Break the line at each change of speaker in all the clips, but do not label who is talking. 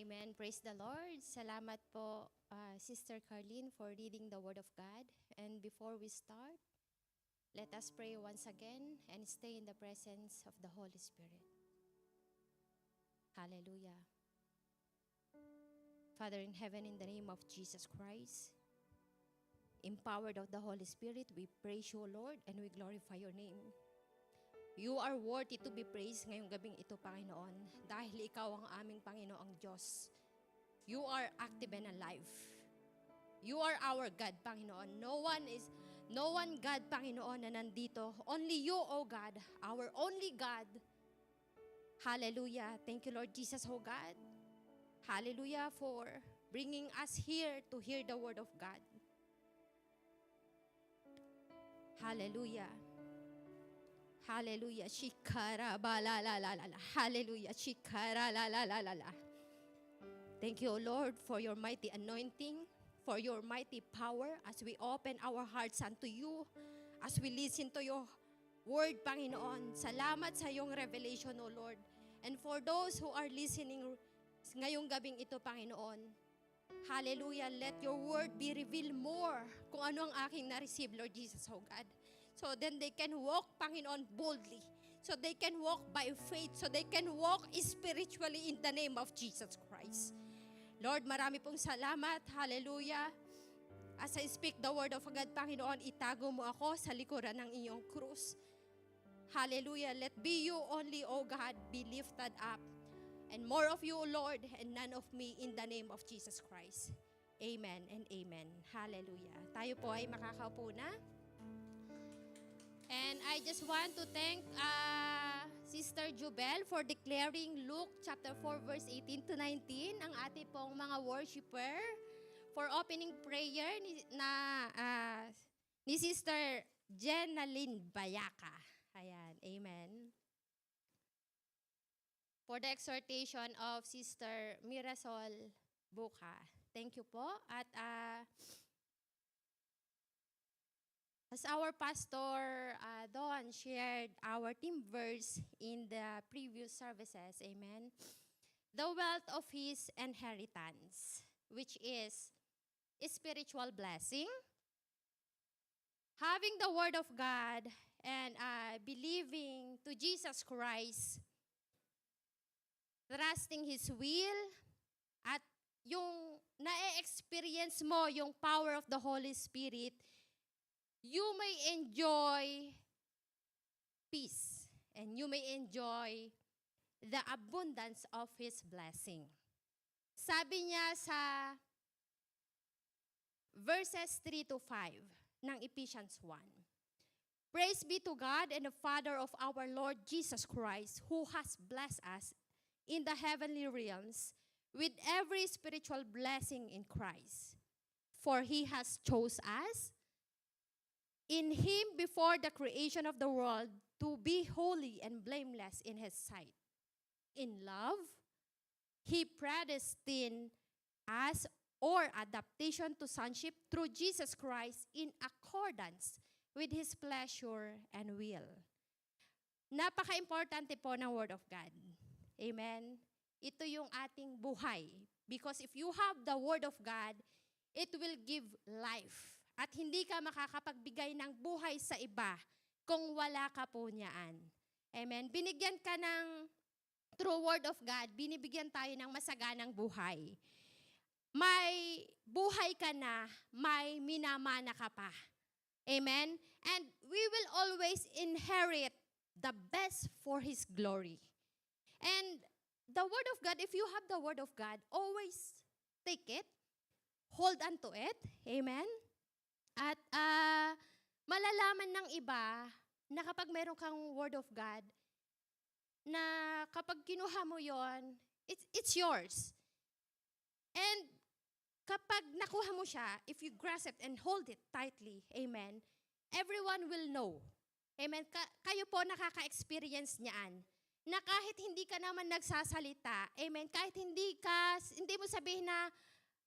Amen. Praise the Lord. Salamat po, Sister Carlene, for reading the Word of God. And before we start, let us pray once again and stay in the presence of the Holy Spirit. Hallelujah. Father in heaven, in the name of Jesus Christ, empowered of the Holy Spirit, we praise you, Lord, and we glorify your name. You are worthy to be praised ngayong gabing ito, Panginoon, dahil ikaw ang aming Panginoong Diyos. You are active and alive. You are our God, Panginoon. No one God, Panginoon, na nandito. Only you, O God, our only God. Hallelujah. Thank you, Lord Jesus, O God. Hallelujah for bringing us here to hear the word of God. Hallelujah. Hallelujah. Shikara ba la la la la la. Hallelujah. Shikara la la la la la. Thank you, Lord, for your mighty anointing, for your mighty power as we open our hearts unto you, as we listen to your word, Panginoon. Salamat sa iyong revelation, O Lord. And for those who are listening ngayong gabing ito, Panginoon, hallelujah, let your word be revealed more kung ano ang aking na-receive, Lord Jesus, O God. So then they can walk, Panginoon, boldly. So they can walk by faith. So they can walk spiritually in the name of Jesus Christ. Lord, marami pong salamat. Hallelujah. As I speak the word of God, Panginoon, itago mo ako sa likuran ng iyong krus. Hallelujah. Let be you only, O God, be lifted up. And more of you, Lord, and none of me in the name of Jesus Christ. Amen and amen. Hallelujah. Tayo po ay makakaupo na. And I just want to thank Sister Jubel for declaring Luke chapter 4 verse 18 to 19, ang ating pong mga worshiper, for opening prayer ni Sister Jenaline Bayaka. Ayan, amen. For the exhortation of Sister Mirasol Buka. Thank you po. At as our pastor Don shared our theme verse in the previous services, amen, the wealth of his inheritance, which is spiritual blessing, having the word of God, and believing to Jesus Christ, trusting His will, at yung na-experience mo yung power of the Holy Spirit, you may enjoy peace and you may enjoy the abundance of His blessing. Sabi niya sa verses 3 to 5 ng Ephesians 1. Praise be to God and the Father of our Lord Jesus Christ, who has blessed us in the heavenly realms with every spiritual blessing in Christ. For He has chosen us in Him before the creation of the world to be holy and blameless in His sight. In love, He predestined us or adaptation to sonship through Jesus Christ in accordance with His pleasure and will. Napaka-importante po ng Word of God. Amen? Ito yung ating buhay. Because if you have the Word of God, it will give life. At hindi ka makakapagbigay ng buhay sa iba kung wala ka po niyaan. Amen? Binigyan ka ng true Word of God, binibigyan tayo ng masaganang buhay. May buhay ka na, may minamana ka pa. Amen? And we will always inherit the best for His glory. And the Word of God, if you have the Word of God, always take it, hold on to it. Amen? At malalaman ng iba na kapag meron kang Word of God, na kapag kinuha mo yon, it's yours. And kapag nakuha mo siya, if you grasp it and hold it tightly, amen, everyone will know. Amen? Kayo po nakaka-experience niyaan. Na kahit hindi ka naman nagsasalita, amen, kahit hindi mo sabihin na,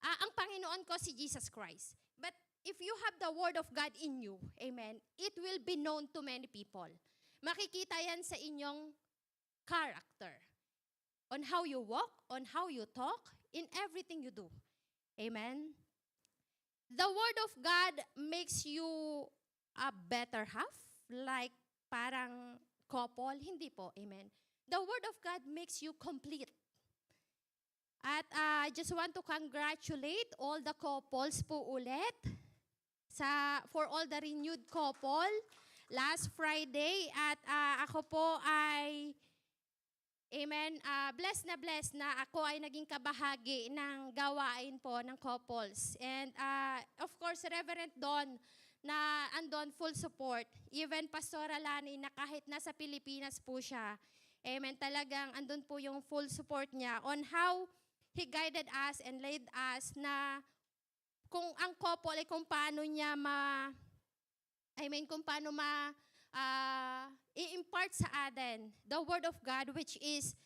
ang Panginoon ko si Jesus Christ. But if you have the Word of God in you, amen, it will be known to many people. Makikita yan sa inyong character. on how you walk, on how you talk, in everything you do. Amen? The Word of God makes you a better half, like parang couple. Hindi po, amen. The Word of God makes you complete. At I just want to congratulate all the couples po ulit for all the renewed couple last Friday. At ako po ay, amen, blessed na ako ay naging kabahagi ng gawain po ng couples. And of course, Reverend Don, na andon full support. Even Pastora Lani na kahit nasa Pilipinas po siya, amen, talagang andun po yung full support niya on how He guided us and led us na kung ang couple ay kung paano niya kung paano i-impart sa atin the Word of God, which is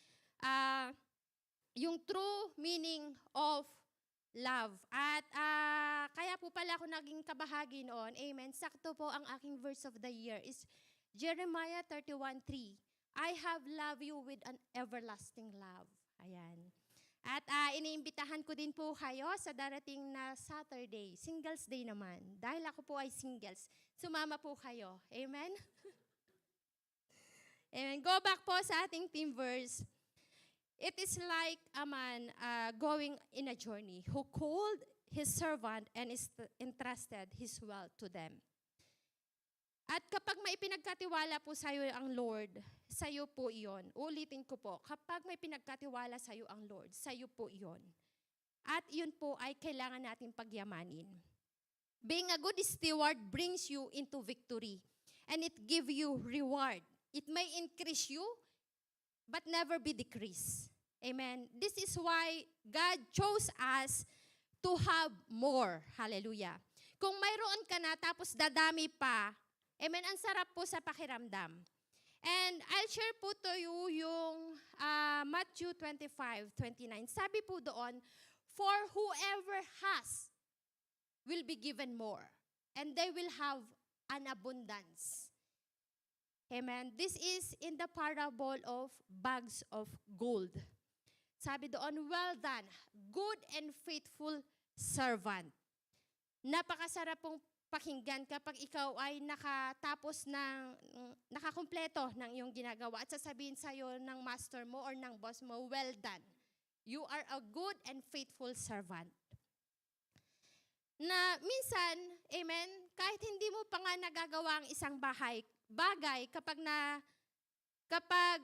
yung true meaning of love. At kaya po pala ako naging kabahagi noon. Amen. Sakto po ang aking verse of the year is Jeremiah 31:3. I have loved you with an everlasting love. Ayan. At iniimbitahan ko din po kayo sa darating na Saturday, Singles Day naman. Dahil ako po ay singles, sumama po kayo. Amen? Amen. Go back po sa ating theme verse. It is like a man going in a journey who called his servant and entrusted his wealth to them. At kapag may pinagkatiwala po sa iyo ang Lord, sa iyo po iyon. Ulitin ko po, kapag may pinagkatiwala sa iyo ang Lord, sa iyo po iyon. At yun po ay kailangan natin pagyamanin. Being a good steward brings you into victory, and it give you reward. It may increase you, but never be decreased. Amen. This is why God chose us to have more. Hallelujah. Kung mayroon ka na tapos dadami pa, amen, ang sarap po sa pakiramdam. And I'll share po to you yung Matthew 25:29. Sabi po doon, for whoever has will be given more, and they will have an abundance. Amen. This is in the parable of bags of gold. Sabi doon, well done, good and faithful servant. Napakasarap pong pakinggan kapag ikaw ay nakakumpleto ng iyong ginagawa at sasabihin sa'yo ng master mo or ng boss mo, well done. You are a good and faithful servant. Na minsan, amen, kahit hindi mo pa nga nagagawa ang isang bagay, kapag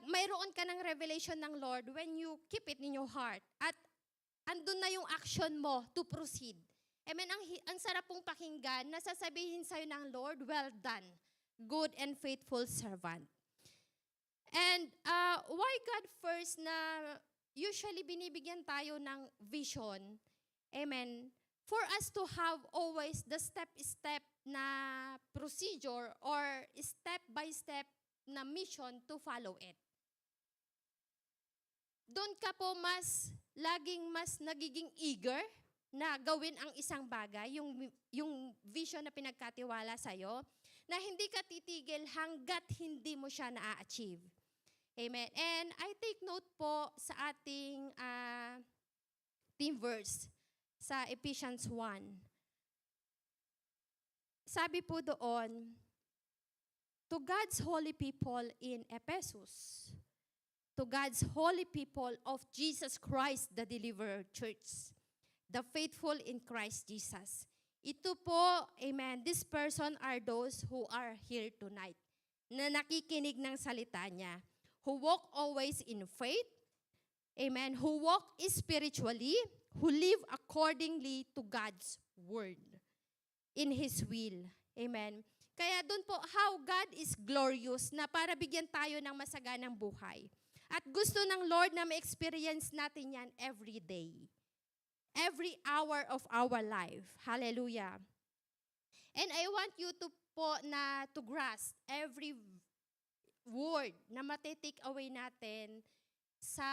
mayroon ka ng revelation ng Lord, when you keep it in your heart, at andun na yung action mo to proceed. Amen. Ang sarap pong pakinggan na sasabihin sa'yo ng Lord, well done, good and faithful servant. And why God first na usually binibigyan tayo ng vision, amen, for us to have always the step-step na procedure or step-by-step na mission to follow it. Doon ka po laging mas nagiging eager na gawin ang isang bagay, yung vision na pinagkatiwala sa'yo, na hindi ka titigil hanggat hindi mo siya na-achieve. Amen. And I take note po sa ating theme verse sa Ephesians 1. Sabi po doon, to God's holy people in Ephesus, to God's holy people of Jesus Christ, the Deliverer Church, the faithful in Christ Jesus. Ito po, amen, this person are those who are here tonight, na nakikinig ng salita niya, who walk always in faith, amen, who walk spiritually, who live accordingly to God's word, in His will. Amen. Kaya doon po, how God is glorious na para bigyan tayo ng masaganang buhay. At gusto ng Lord na ma-experience natin yan every day. Every hour of our life. Hallelujah. And I want you to to grasp every word na matitake away natin sa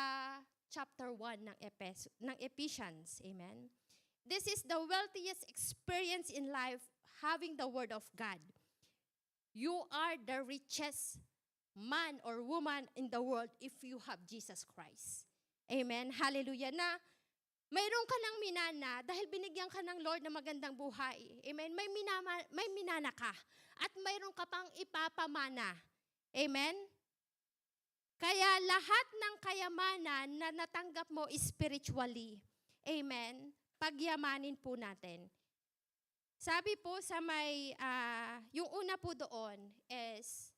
chapter 1 ng Ephesians. Amen. This is the wealthiest experience in life, having the Word of God. You are the richest man or woman in the world if you have Jesus Christ. Amen. Hallelujah. Na mayroon ka ng minana dahil binigyan ka ng Lord ng magandang buhay. Amen. May minana ka. At mayroon ka pang ipapamana. Amen. Kaya lahat ng kayamanan na natanggap mo spiritually, amen, pagyamanin po natin. Sabi po sa yung una po doon is,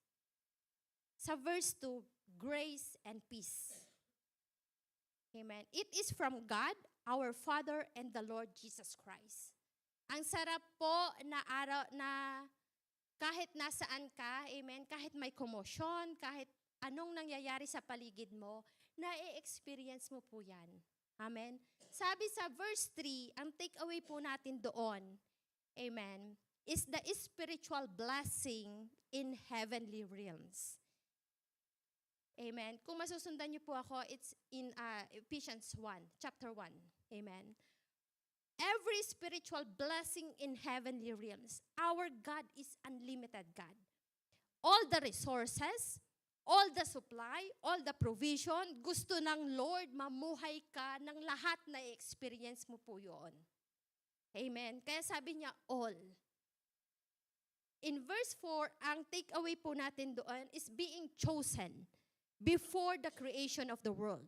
sa verse 2, grace and peace. Amen. It is from God, our Father, and the Lord Jesus Christ. Ang sarap po na araw na kahit nasaan ka, amen, kahit may commotion, kahit anong nangyayari sa paligid mo, na-experience mo po yan. Amen. Sabi sa verse 3, ang takeaway po natin doon, amen, is the spiritual blessing in heavenly realms. Amen. Kung masusundan niyo po ako, it's in Ephesians 1, chapter 1. Amen. Every spiritual blessing in heavenly realms, our God is unlimited God. All the resources, all the supply, all the provision, gusto ng Lord, mamuhay ka ng lahat na experience mo po yun. Amen. Kaya sabi niya, all. In verse 4, ang takeaway po natin doon is being chosen before the creation of the world.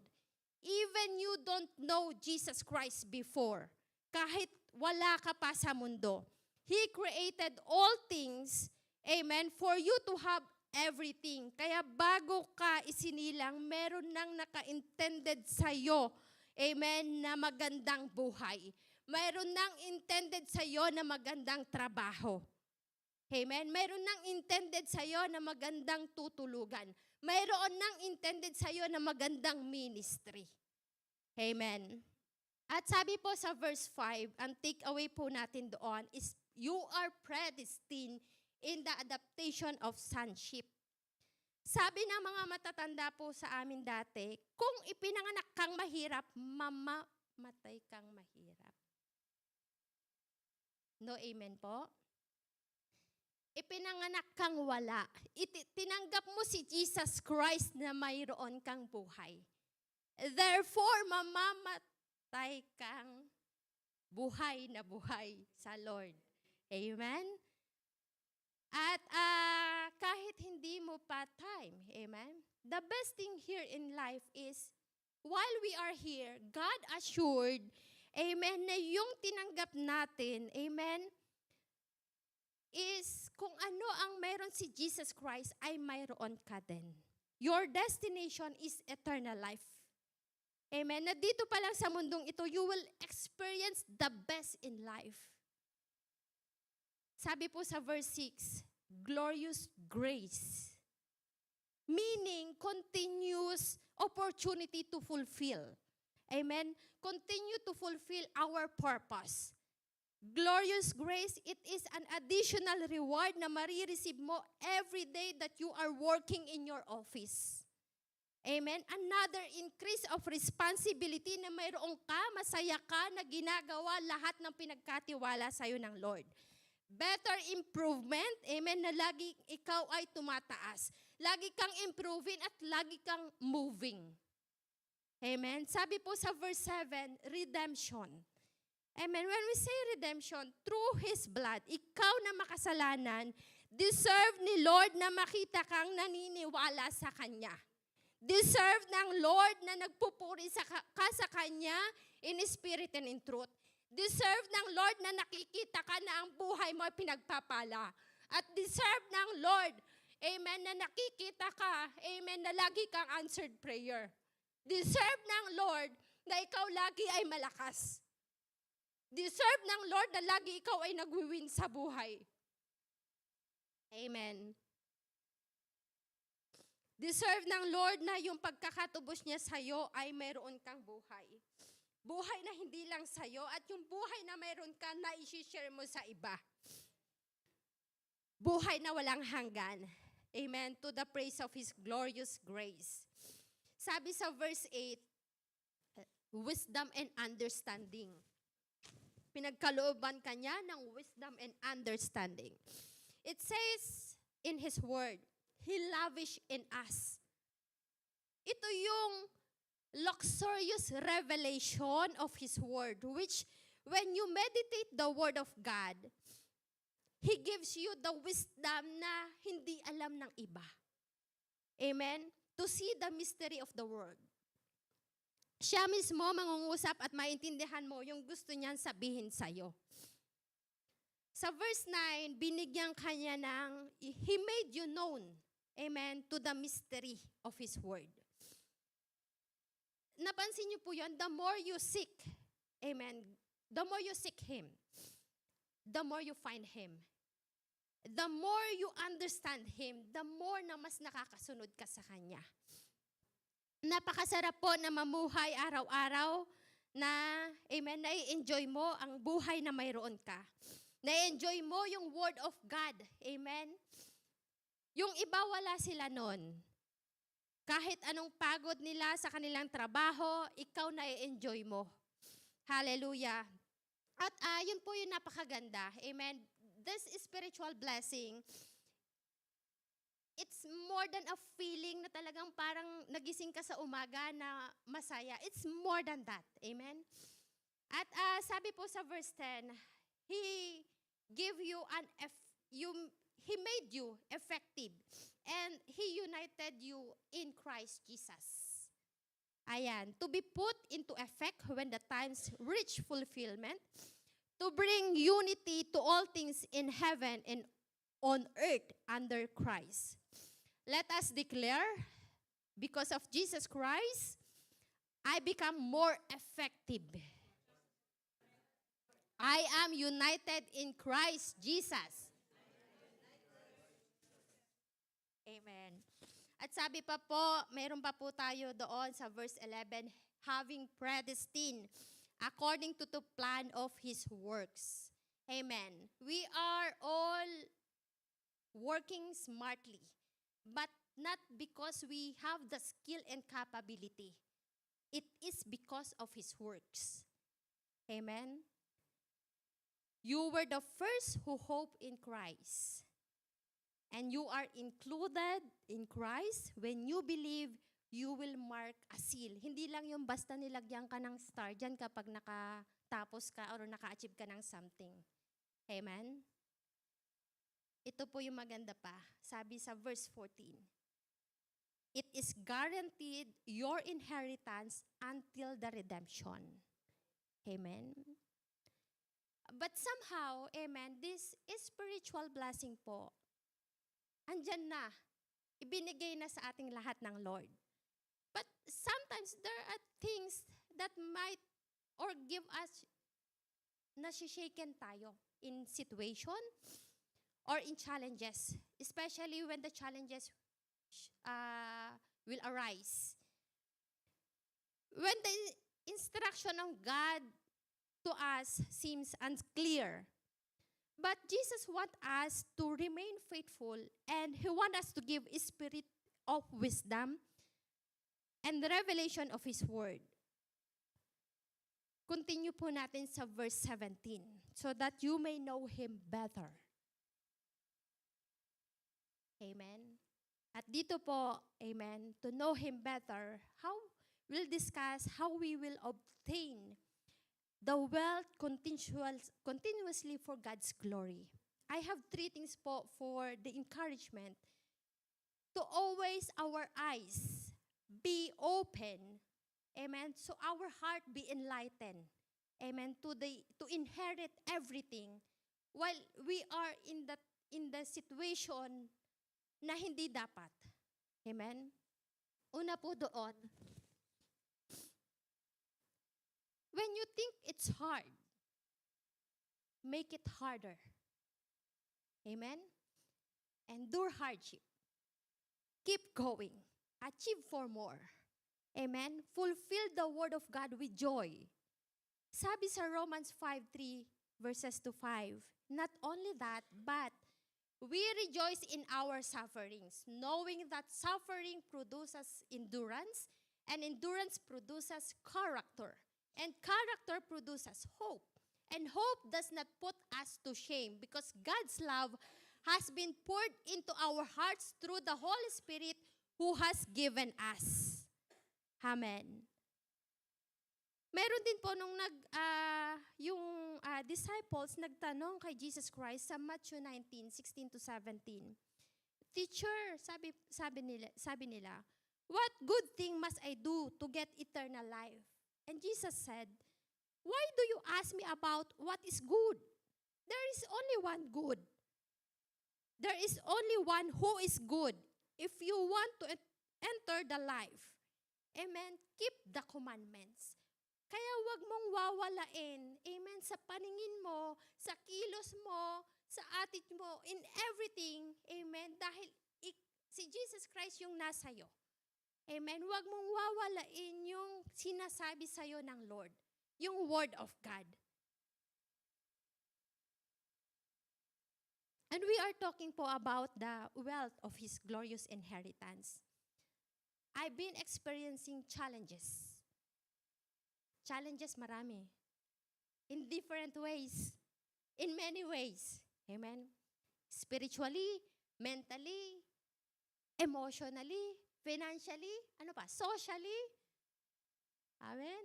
Even you don't know Jesus Christ before, kahit wala ka pa sa mundo, He created all things, amen, for you to have everything. Kaya bago ka isinilang, meron nang naka-intended sa'yo, amen, na magandang buhay. Meron nang intended sa'yo na magandang trabaho. Amen. Meron nang intended sa'yo na magandang tutulugan. Mayroon nang intended sa'yo na magandang ministry. Amen. At sabi po sa verse 5, ang takeaway po natin doon is, you are predestined in the adaptation of sonship. Sabi ng mga matatanda po sa amin dati, kung ipinanganak kang mahirap, mamamatay kang mahirap. No amen po? Ipinanganak kang wala. Tinanggap mo si Jesus Christ na mayroon kang buhay. Therefore, mamamatay kang buhay na buhay sa Lord. Amen? At kahit hindi mo pa time, amen? The best thing here in life is, while we are here, God assured, amen, na yung tinanggap natin, amen, is kung ano ang mayroon si Jesus Christ, ay mayroon ka din. Your destination is eternal life. Amen? Na dito pa lang sa mundong ito, you will experience the best in life. Sabi po sa verse 6, glorious grace. Meaning, continuous opportunity to fulfill. Amen? Continue to fulfill our purpose. Glorious grace, it is an additional reward na marireceive mo every day that you are working in your office. Amen? Another increase of responsibility na mayroong ka, masaya ka, na ginagawa lahat ng pinagkatiwala sa'yo ng Lord. Better improvement, amen, na lagi ikaw ay tumataas. Lagi kang improving at lagi kang moving. Amen? Sabi po sa verse 7, redemption. Amen. When we say redemption, through His blood, ikaw na makasalanan, deserve ni Lord na makita kang naniniwala sa Kanya. Deserve ng Lord na nagpupuri ka sa Kanya in spirit and in truth. Deserve ng Lord na nakikita ka na ang buhay mo ay pinagpapala. At deserve ng Lord, amen, na nakikita ka, amen, na lagi kang answered prayer. Deserve ng Lord na ikaw lagi ay malakas. Deserve ng Lord na lagi ikaw ay nagwi-win sa buhay. Amen. Deserve ng Lord na yung pagkakatubos niya sa'yo ay mayroon kang buhay. Buhay na hindi lang sa'yo at yung buhay na mayroon ka na i-share mo sa iba. Buhay na walang hanggan. Amen. To the praise of His glorious grace. Sabi sa verse 8, wisdom and understanding. Pinagkalooban kanya ng wisdom and understanding. It says in His word, He lavished in us. Ito yung luxurious revelation of His Word, which when you meditate the Word of God, He gives you the wisdom na hindi alam ng iba. Amen? To see the mystery of the Word. Siya mismo mangungusap at maintindihan mo yung gusto niyang sabihin sa'yo. Sa verse 9, binigyan kanya ng, He made you known, amen, to the mystery of His Word. Napansin niyo po yun, the more you seek, amen, the more you seek Him, the more you find Him. The more you understand Him, the more na mas nakakasunod ka sa Kanya. Napakasarap po na mamuhay araw-araw na, amen, na-enjoy mo ang buhay na mayroon ka. Na-enjoy mo yung Word of God. Amen? Yung iba wala sila nun. Kahit anong pagod nila sa kanilang trabaho, ikaw na-enjoy mo. Hallelujah. At yun po yung napakaganda. Amen? This spiritual blessing, it's more than a feeling na talagang parang nagising ka sa umaga na masaya. It's more than that. Amen? At sabi po sa verse 10, He gave you He made you effective and He united you in Christ Jesus. Ayan, to be put into effect when the times reach fulfillment, to bring unity to all things in heaven and on earth under Christ. Let us declare, because of Jesus Christ, I become more effective. I am united in Christ Jesus. Amen. At sabi pa po, mayroon pa po tayo doon sa verse 11, having predestined according to the plan of His works. Amen. We are all working smartly, but not because we have the skill and capability. It is because of His works. Amen. You were the first who hope in Christ. And you are included in Christ. When you believe, you will mark a seal. Hindi lang yung basta nilagyan ka ng star dyan kapag nakatapos ka or naka-achieve ka ng something. Amen? Ito po yung maganda pa. Sabi sa verse 14, it is guaranteed your inheritance until the redemption. Amen? But somehow, amen, this spiritual blessing po, andyan na, ibinigay na sa ating lahat ng Lord. But sometimes there are things that might or give us, nasishaken tayo in situation or in challenges, especially when the challenges will arise. When the instruction of God to us seems unclear, but Jesus wants us to remain faithful and He wants us to give a spirit of wisdom and the revelation of His Word. Continue po natin sa verse 17, so that you may know Him better. Amen. At dito po, amen, to know Him better, we'll discuss how we will obtain the wealth continuously for God's glory. I have 3 things po for the encouragement to always our eyes be open, amen, so our heart be enlightened, amen, to inherit everything while we are in the situation na hindi dapat. Amen? Una po doon, when you think it's hard, make it harder. Amen? Endure hardship. Keep going. Achieve for more. Amen? Fulfill the word of God with joy. Sabi sa Romans 5:3 verses to 5, not only that, but we rejoice in our sufferings, knowing that suffering produces endurance, and endurance produces character, and character produces hope. And hope does not put us to shame, because God's love has been poured into our hearts through the Holy Spirit who has given us. Amen. Meron din po nung yung disciples nagtanong kay Jesus Christ sa Matthew 19:16 to 17. Teacher, sabi nila, what good thing must I do to get eternal life? And Jesus said, why do you ask me about what is good? There is only one good. There is only one who is good. If you want to enter the life, amen, keep the commandments. Kaya wag mong wawalain, amen, sa paningin mo, sa kilos mo, sa attitude mo, in everything, amen, dahil si Jesus Christ yung nasa iyo. Amen, wag mong wawalain yung sinasabi sa iyo ng Lord, yung Word of God. And we are talking po about the wealth of His glorious inheritance. I've been experiencing challenges. Challenges marami. In different ways. In many ways. Amen. Spiritually, mentally, emotionally, financially, socially. Amen.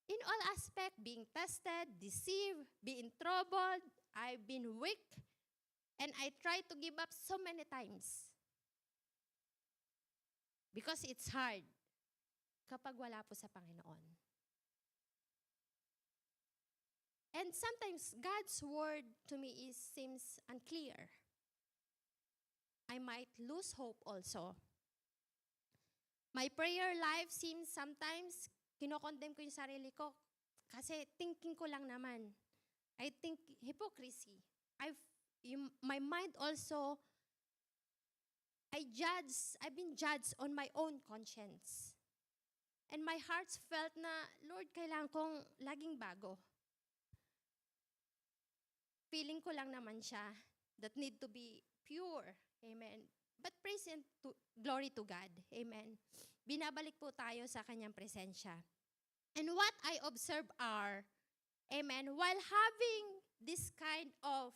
In all aspects, being tested, deceived, being troubled, I've been weak, and I tried to give up so many times. Because it's hard kapag wala po sa Panginoon. And sometimes God's word to me seems unclear. I might lose hope also. My prayer life seems sometimes, kinokondemn ko yung sarili ko kasi thinking ko lang naman. I think hypocrisy. My mind also, I've been judged on my own conscience. And my heart felt na, Lord, kailangan kong laging bago. Feeling ko lang naman siya that need to be pure. Amen. But praise and glory to God. Amen. Binabalik po tayo sa kanyang presensya. And what I observe are, amen, while having this kind of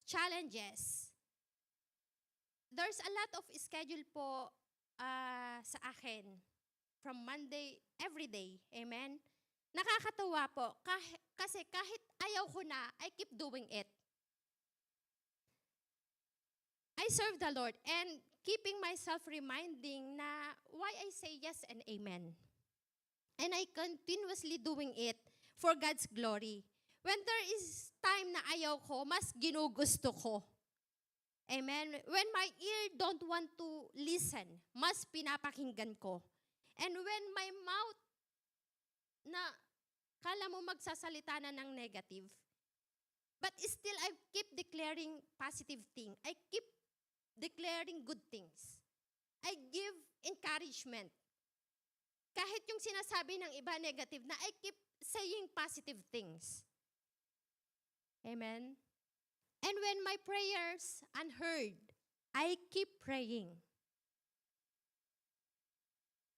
challenges, there's a lot of schedule po sa akin from Monday, every day. Amen. Nakakatuwa po kasi kahit ayaw ko na, I keep doing it. I serve the Lord and keeping myself reminding na why I say yes and amen. And I continuously doing it for God's glory. When there is time na ayaw ko, mas ginugusto ko. Amen. When my ear don't want to listen, mas pinapakinggan ko. And when my mouth na kala mo magsasalita na ng negative, but still I keep declaring positive things. I keep declaring good things. I give encouragement. Kahit yung sinasabi ng iba negative na, I keep saying positive things. Amen. And when my prayers unheard, I keep praying.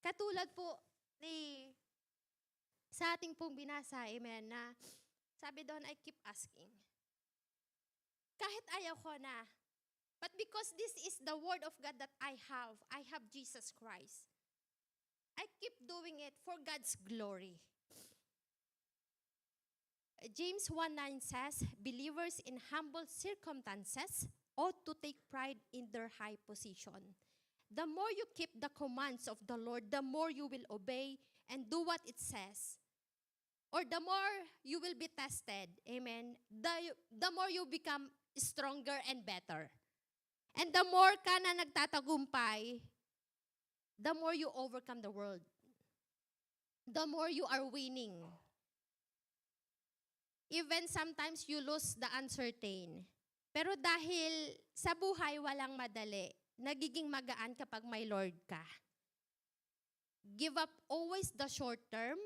Katulad po sa ating pong binasa, amen, na sabi doon, I keep asking. Kahit ayaw ko na, but because this is the word of God that I have Jesus Christ. I keep doing it for God's glory. James 1:9 says, believers in humble circumstances ought to take pride in their high position. The more you keep the commands of the Lord, the more you will obey and do what it says. Or the more you will be tested, amen, the more you become stronger and better. And the more ka na nagtatagumpay, the more you overcome the world. The more you are winning. Even sometimes you lose the uncertain. Pero dahil sa buhay walang madali, nagiging magaan kapag may Lord ka. Give up always the short term.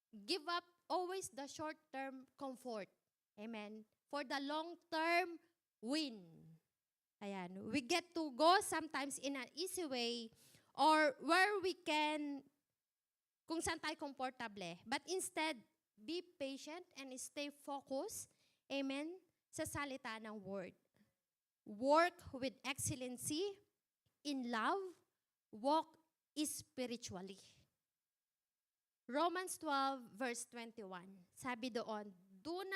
Give up always the short-term comfort. Amen. For the long-term win. Ayan. We get to go sometimes in an easy way or where we can, kung saan tayo komportable. But instead, be patient and stay focused. Amen. Sa salita ng word. Work with excellency in love. Walk spiritually. Romans 12 verse 21. Sabi doon, don't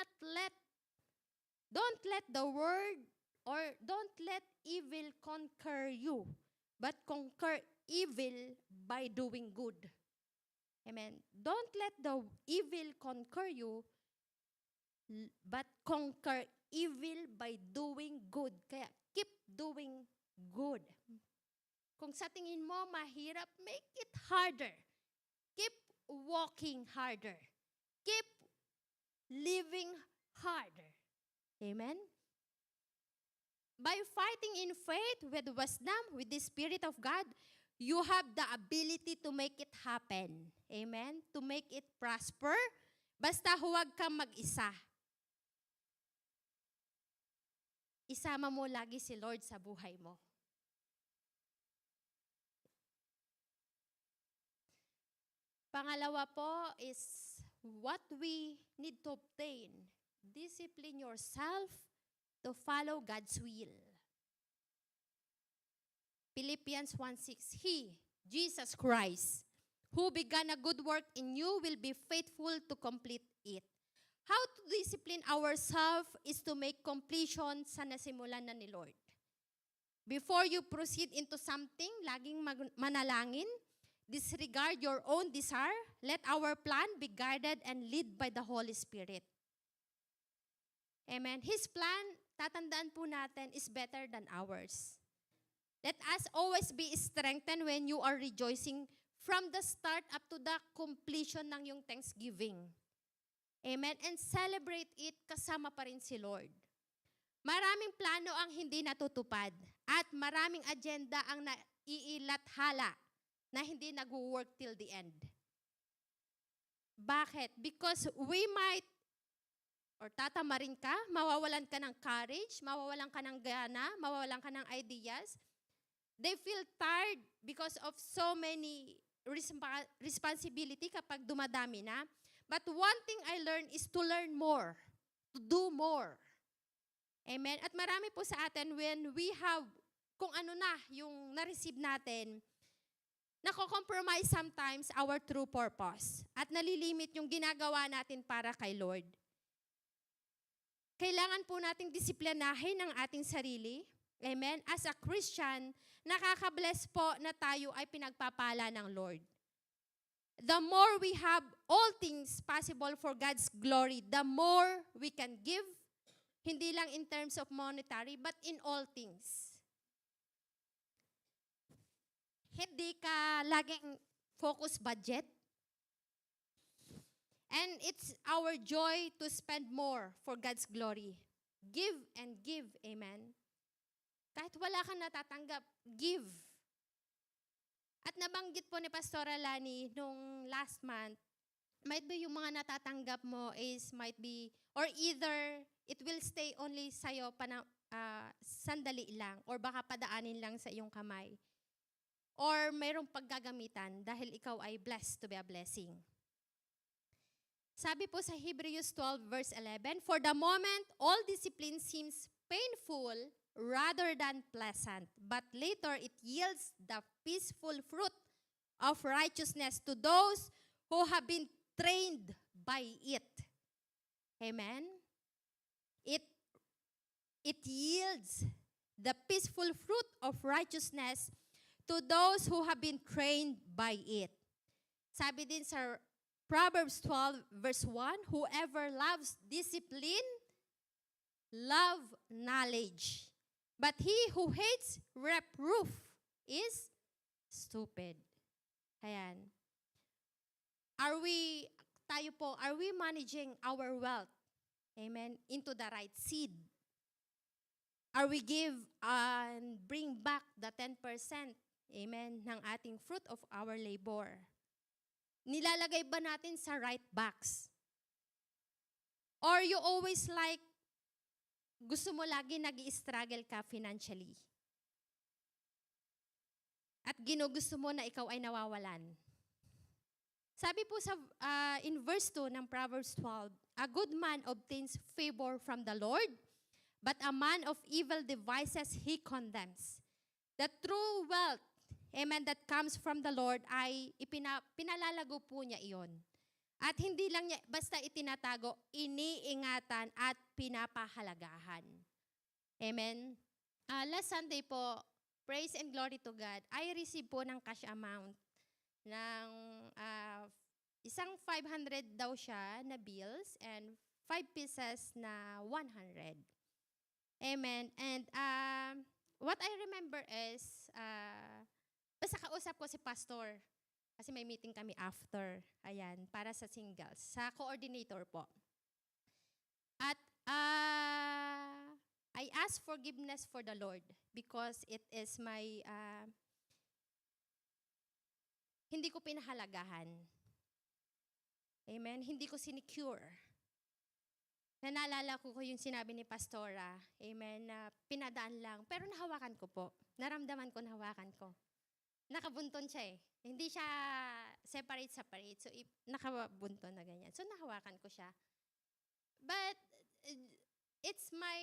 let the word or don't let evil conquer you, but conquer evil by doing good. Amen. Don't let the evil conquer you, but conquer evil by doing good. Kaya keep doing good. Kung sa tingin mo mahirap, make it harder. Keep walking harder. Keep living harder. Amen? By fighting in faith with wisdom, with the Spirit of God, you have the ability to make it happen. Amen? To make it prosper. Basta huwag kang mag-isa. Isama mo lagi si Lord sa buhay mo. Pangalawa po is what we need to obtain. Discipline yourself to follow God's will. Philippians 1:6, He, Jesus Christ, who began a good work in you will be faithful to complete it. How to discipline ourselves is to make completion sa nasimulan na ni Lord. Before you proceed into something, laging manalangin, disregard your own desire, let our plan be guided and led by the Holy Spirit. Amen. His plan, tatandaan po natin, is better than ours. Let us always be strengthened when you are rejoicing from the start up to the completion ng yung Thanksgiving. Amen. And celebrate it kasama pa rin si Lord. Maraming plano ang hindi natutupad at maraming agenda ang naiilathala na hindi nag-work till the end. Bakit? Because we might, or tatamarin ka, mawawalan ka ng courage, mawawalan ka ng gana, mawawalan ka ng ideas. They feel tired because of so many responsibility kapag dumadami na. But one thing I learned is to learn more, to do more. Amen? At marami po sa atin when we have, kung ano na yung na-receive natin, nako-compromise sometimes our true purpose at nalilimit yung ginagawa natin para kay Lord. Kailangan po nating disiplinahin ang ating sarili. Amen? As a Christian, nakaka-bless po na tayo ay pinagpapala ng Lord. The more we have all things possible for God's glory, the more we can give, hindi lang in terms of monetary, but in all things. Hindi ka laging focus budget. And it's our joy to spend more for God's glory. Give and give, amen? Kahit wala kang natatanggap, give. At nabanggit po ni Pastor Lani nung last month, might be yung mga natatanggap mo is might be, or either it will stay only sa'yo sandali lang, or baka padaanin lang sa iyong kamay. Or mayroong paggagamitan dahil ikaw ay blessed to be a blessing. Sabi po sa Hebrews 12 verse 11, For the moment, all discipline seems painful rather than pleasant, but later it yields the peaceful fruit of righteousness to those who have been trained by it. Amen? It yields the peaceful fruit of righteousness to those who have been trained by it. Sabi din sa Proverbs 12 verse 1, Whoever loves discipline, love knowledge. But he who hates reproof is stupid. Ayan. Are we managing our wealth, amen, into the right seed? Are we give and bring back the 10%, amen, ng ating fruit of our labor? Nilalagay ba natin sa right box? Or you always like, gusto mo lagi nag-i-struggle ka financially? At ginugusto mo na ikaw ay nawawalan? Sabi po sa in verse 2 ng Proverbs 12, A good man obtains favor from the Lord, but a man of evil devices he condemns. The true wealth, amen, that comes from the Lord ay pinalalago po niya iyon. At hindi lang niya basta itinatago, iniingatan at pinapahalagahan. Amen. Last Sunday po, praise and glory to God, I received po ng cash amount ng isang 500 daw siya na bills and 5 pieces na 100. Amen. And what I remember is, basta kausap ko si pastor. Kasi may meeting kami after. Ayan, para sa singles. Sa coordinator po. At I ask forgiveness for the Lord because it is my, hindi ko pinahalagahan. Amen. Hindi ko sinecure. Naalala ko yung sinabi ni Pastora, amen, na pinadaan lang. Pero nahawakan ko po. Naramdaman ko, nahawakan ko. Nakabunton siya eh. Hindi siya separate. So, nakabunton na ganyan. So, nahawakan ko siya. But, it's my,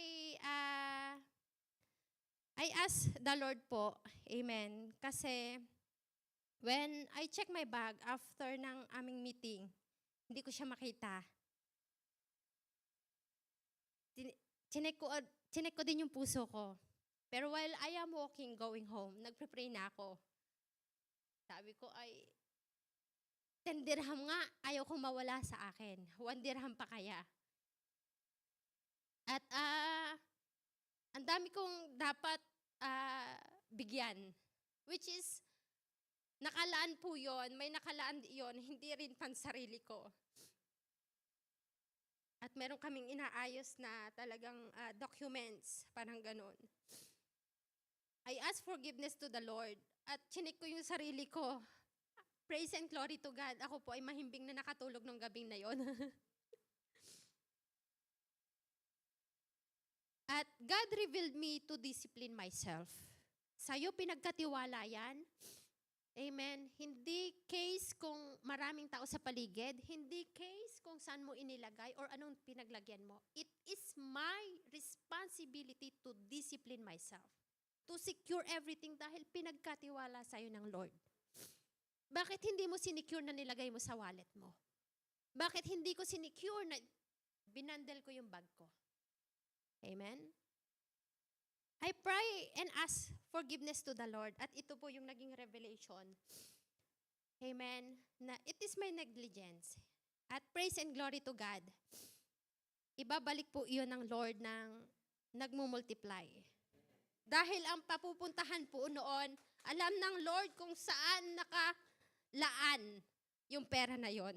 I ask the Lord po, amen, kasi when I check my bag after ng aming meeting, hindi ko siya makita. Chinek ko din yung puso ko. Pero while I am walking, going home, nagpe-pray na ako. Sabi ko ay, 10 dirham nga, ayaw kong mawala sa akin. 1 dirham pa kaya. At ang dami kong dapat bigyan. Which is, nakalaan po yon, may nakalaan yon, hindi rin pansarili ko. At meron kaming inaayos na talagang documents, parang ganun. I ask forgiveness to the Lord at chinik ko yung sarili ko. Praise and glory to God. Ako po ay mahimbing na nakatulog nung gabing na yon. At God revealed me to discipline myself. Sa'yo pinagkatiwala yan. Amen. Hindi case kung maraming tao sa paligid. Hindi case kung saan mo inilagay or anong pinaglagyan mo. It is my responsibility to discipline myself. To secure everything dahil pinagkatiwala sa'yo ng Lord. Bakit hindi mo sinecure na nilagay mo sa wallet mo? Bakit hindi ko sinecure na binandel ko yung bag ko? Amen? I pray and ask forgiveness to the Lord. At ito po yung naging revelation. Amen? Na it is my negligence. At praise and glory to God. Ibabalik po iyon ng Lord ng nagmumultiply. Dahil ang papupuntahan po noon, alam ng Lord kung saan nakalaan yung pera na yon.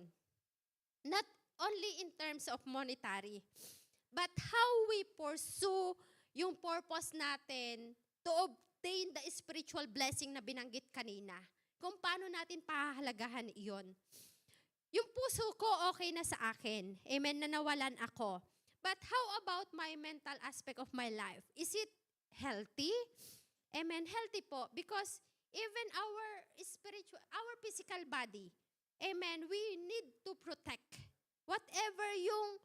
Not only in terms of monetary, but how we pursue yung purpose natin to obtain the spiritual blessing na binanggit kanina. Kung paano natin pahahalagahan iyon. Yung puso ko okay na sa akin. Amen, na nawalan ako. But how about my mental aspect of my life? Is it healthy? Amen, healthy po. Because even our physical body, amen, we need to protect. Whatever yung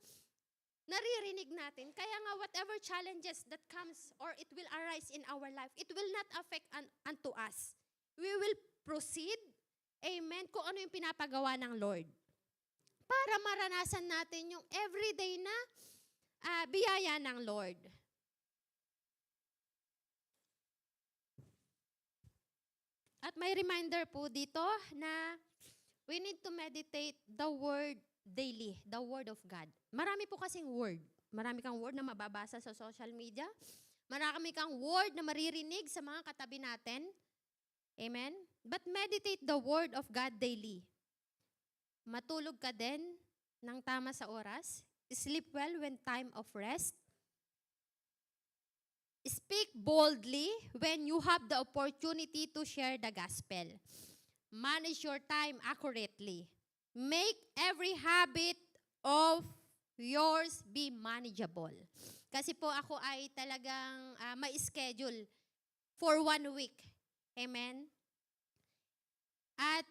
naririnig natin. Kaya nga whatever challenges that comes or it will arise in our life, it will not affect unto us. We will proceed, amen, kung ano yung pinapagawa ng Lord. Para maranasan natin yung everyday na biyaya ng Lord. At may reminder po dito na we need to meditate the word daily, the word of God. Marami po kasing word. Marami kang word na mababasa sa social media. Marami kang word na maririnig sa mga katabi natin. Amen? But meditate the word of God daily. Matulog ka din ng tama sa oras. Sleep well when time of rest. Speak boldly when you have the opportunity to share the gospel. Manage your time accurately. Make every habit of yours be manageable. Kasi po ako ay talagang may schedule for 1 week. Amen? At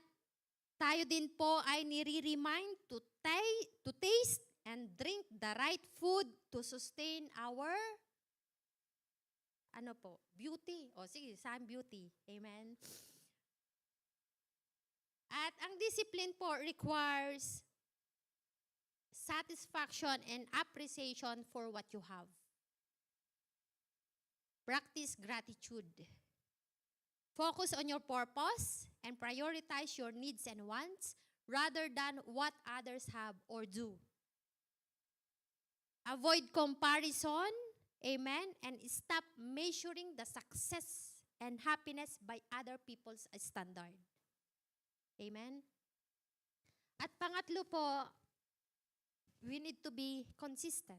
tayo din po ay nire-remind to taste and drink the right food to sustain our beauty. O sige, some beauty. Amen? discipline po requires satisfaction and appreciation for what you have. Practice gratitude. Focus on your purpose and prioritize your needs and wants rather than what others have or do. Avoid comparison, amen, and stop measuring the success and happiness by other people's standard. Amen? At pangatlo po, we need to be consistent.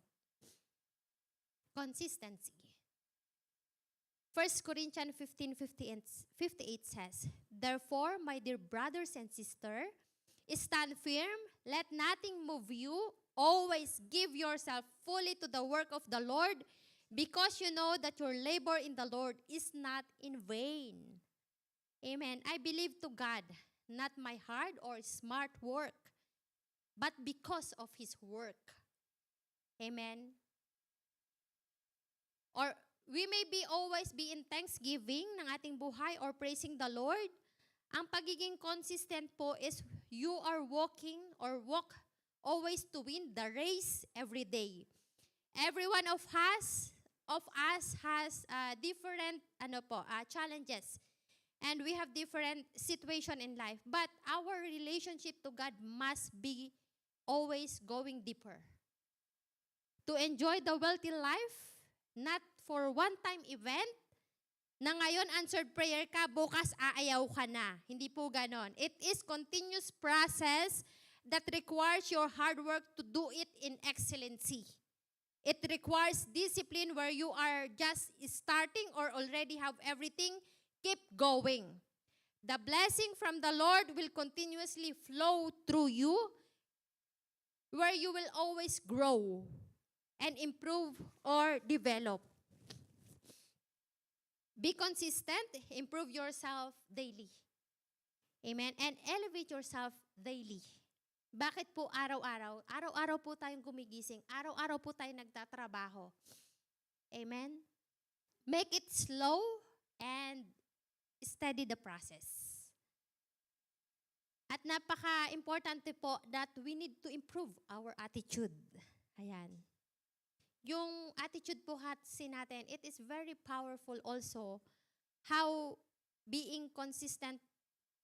Consistency. 1 Corinthians 15:58 says, "Therefore, my dear brothers and sisters, stand firm, let nothing move you, always give yourself fully to the work of the Lord, because you know that your labor in the Lord is not in vain." Amen. I believe to God, not my hard or smart work, but because of His work. Amen. Or we may always be in thanksgiving ng ating buhay or praising the Lord. Ang pagiging consistent po is you are walking or walk always to win the race every day. Every one of us has different challenges. And we have different situation in life. But our relationship to God must be always going deeper. To enjoy the wealthy life, not for one-time event, na ngayon answered prayer ka, bukas aayaw ka na. Hindi po ganon. It is continuous process that requires your hard work to do it in excellency. It requires discipline where you are just starting or already have everything. Keep going. The blessing from the Lord will continuously flow through you, where you will always grow and improve or develop. Be consistent, improve yourself daily. Amen? And elevate yourself daily. Bakit po araw-araw? Araw-araw po tayong gumigising. Araw-araw po tayong nagtatrabaho. Amen? Make it slow and steady the process. At napaka-importante po that we need to improve our attitude. Ayan. Yung attitude po natin, it is very powerful also how being consistent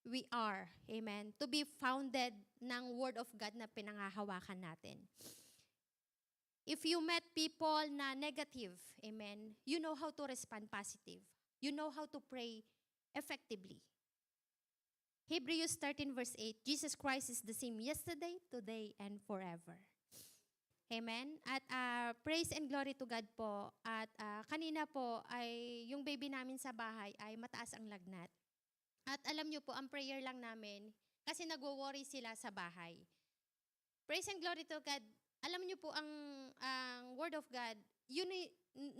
we are. Amen. To be founded ng Word of God na pinangahawakan natin. If you met people na negative, amen, you know how to respond positive. You know how to pray effectively. Hebrews 13:8, Jesus Christ is the same yesterday, today, and forever. Amen? At praise and glory to God po. At kanina po ay yung baby namin sa bahay ay mataas ang lagnat. At alam nyo po, ang prayer lang namin, kasi nagwo-worry sila sa bahay. Praise and glory to God. Alam nyo po ang Word of God,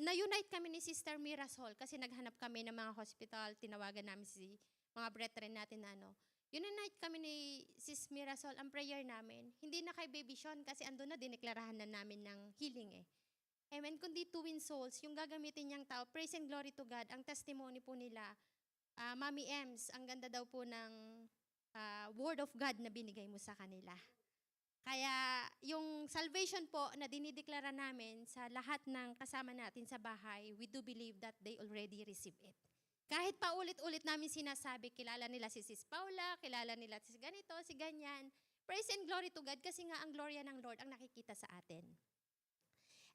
na-unite kami ni Sister Mirasol kasi naghanap kami ng mga hospital, tinawagan namin si mga brethren natin na unite kami ni Sis Mirasol, ang prayer namin, hindi na kay Baby Sean kasi ando na, dineklarahan na namin ng healing eh. Amen, kundi to win souls, yung gagamitin niyang tao, praise and glory to God, ang testimony po nila, Mami Ems, ang ganda daw po ng Word of God na binigay mo sa kanila. Kaya yung salvation po na dinideklara namin sa lahat ng kasama natin sa bahay, we do believe that they already receive it. Kahit pa ulit-ulit namin sinasabi, kilala nila si Sis Paula, kilala nila si ganito, si ganyan. Praise and glory to God kasi nga ang gloria ng Lord ang nakikita sa atin.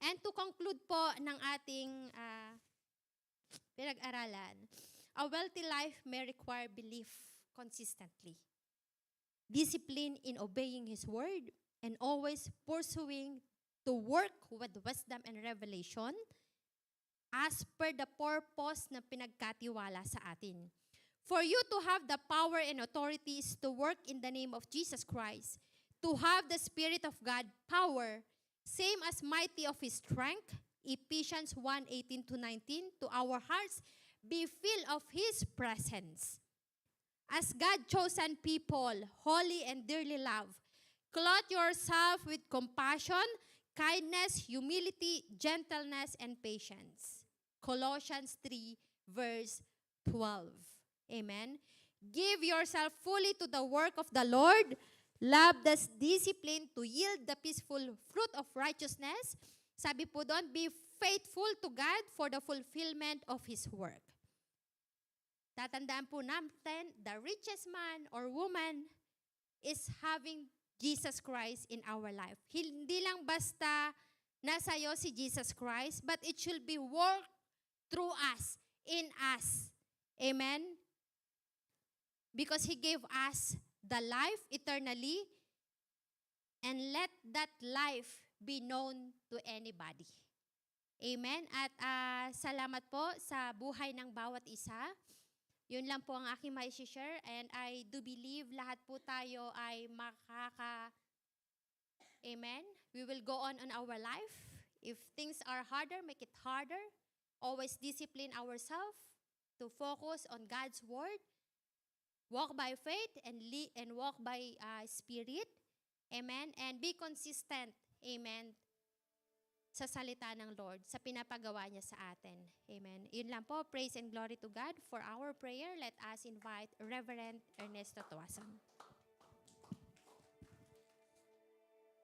And to conclude po ng ating pinag-aralan, a wealthy life may require belief consistently, discipline in obeying His word, and always pursuing to work with wisdom and revelation as per the purpose na pinagkatiwala sa atin. For you to have the power and authorities to work in the name of Jesus Christ, to have the Spirit of God power, same as mighty of His strength, Ephesians 1:18-19, to our hearts be filled of His presence. As God-chosen people, holy and dearly loved, clothe yourself with compassion, kindness, humility, gentleness, and patience. Colossians 3:12. Amen. Give yourself fully to the work of the Lord. Love the discipline to yield the peaceful fruit of righteousness. Sabi po doon, be faithful to God for the fulfillment of His work. Tatandaan po natin, the richest man or woman is having Jesus Christ in our life. Hindi lang basta nasa iyo si Jesus Christ, but it should be work through us, in us. Amen? Because He gave us the life eternally, and let that life be known to anybody. Amen? At salamat po sa buhay ng bawat isa. Yun lang po ang aking mai-share, and I do believe lahat po tayo ay Amen? We will go on our life. If things are harder, make it harder. Always discipline ourselves to focus on God's Word. Walk by faith and walk by Spirit. Amen? And be consistent. Amen? Sa salita ng Lord, sa pinapagawa niya sa atin. Amen. Yun lang po. Praise and glory to God. For our prayer, let us invite Reverend Ernesto Tuason.